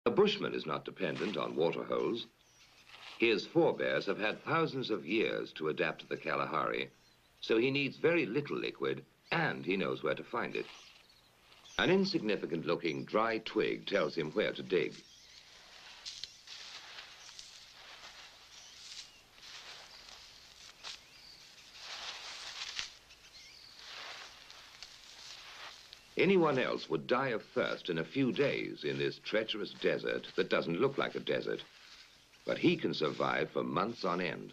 A bushman is not dependent on water holes. His forebears have had thousands of years to adapt to the Kalahari, so he needs very little liquid, and he knows where to find it. An insignificant-looking dry twig tells him where to dig. Anyone else would die of thirst in a few days in this treacherous desert that doesn't look like a desert. But he can survive for months on end.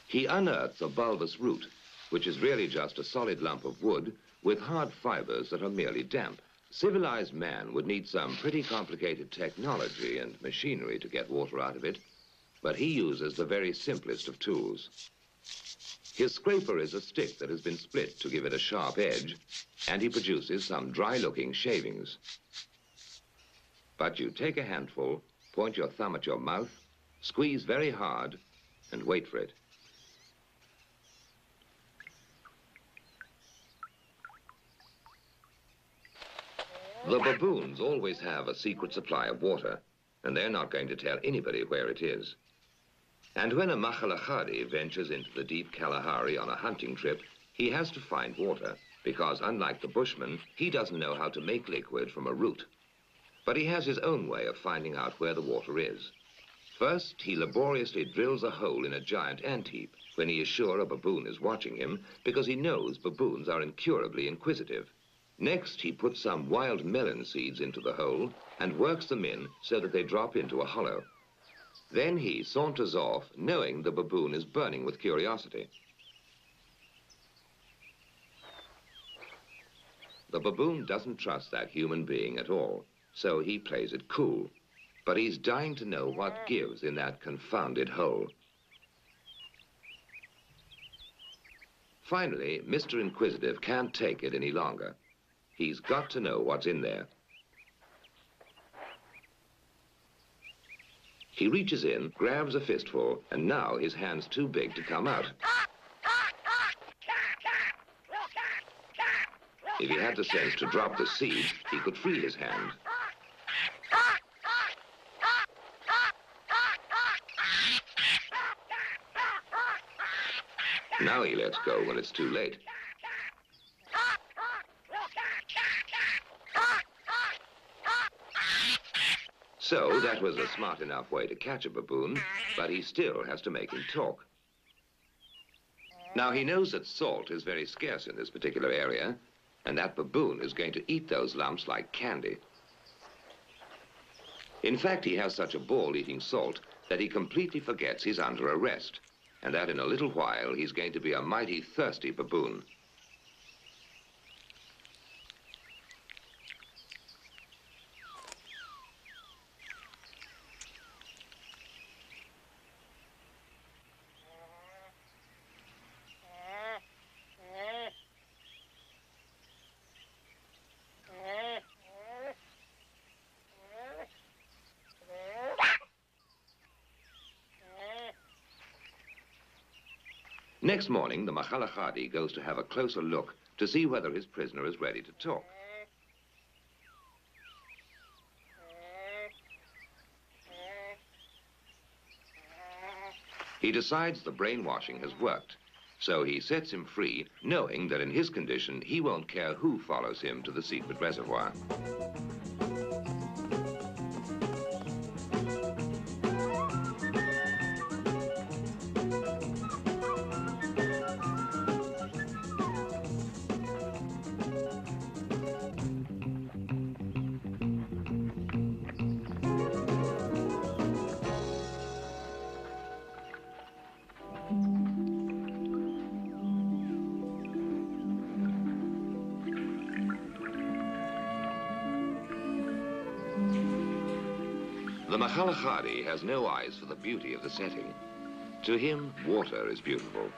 He unearths a bulbous root, which is really just a solid lump of wood with hard fibers that are merely damp. Civilized man would need some pretty complicated technology and machinery to get water out of it, but he uses the very simplest of tools. His scraper is a stick that has been split to give it a sharp edge, and he produces some dry-looking shavings. But you take a handful, point your thumb at your mouth, squeeze very hard, and wait for it. The baboons always have a secret supply of water, and they're not going to tell anybody where it is. And when a Makhalachadi ventures into the deep Kalahari on a hunting trip, he has to find water, because unlike the bushman, he doesn't know how to make liquid from a root. But he has his own way of finding out where the water is. First, he laboriously drills a hole in a giant ant heap when he is sure a baboon is watching him, because he knows baboons are incurably inquisitive. Next, he puts some wild melon seeds into the hole and works them in so that they drop into a hollow. Then he saunters off, knowing the baboon is burning with curiosity. The baboon doesn't trust that human being at all, so he plays it cool. But he's dying to know what gives in that confounded hole. Finally, Mr. Inquisitive can't take it any longer. He's got to know what's in there. He reaches in, grabs a fistful, and now his hand's too big to come out. If he had the sense to drop the seed, he could free his hand. Now he lets go when it's too late. So that was a smart enough way to catch a baboon, but he still has to make him talk. Now he knows that salt is very scarce in this particular area, and that baboon is going to eat those lumps like candy. In fact, he has such a ball eating salt that he completely forgets he's under arrest, and that in a little while he's going to be a mighty thirsty baboon. Next morning, the Makhalachadi goes to have a closer look to see whether his prisoner is ready to talk. He decides the brainwashing has worked, so he sets him free, knowing that in his condition, he won't care who follows him to the secret reservoir. The Makhalachadi has no eyes for the beauty of the setting. To him, water is beautiful.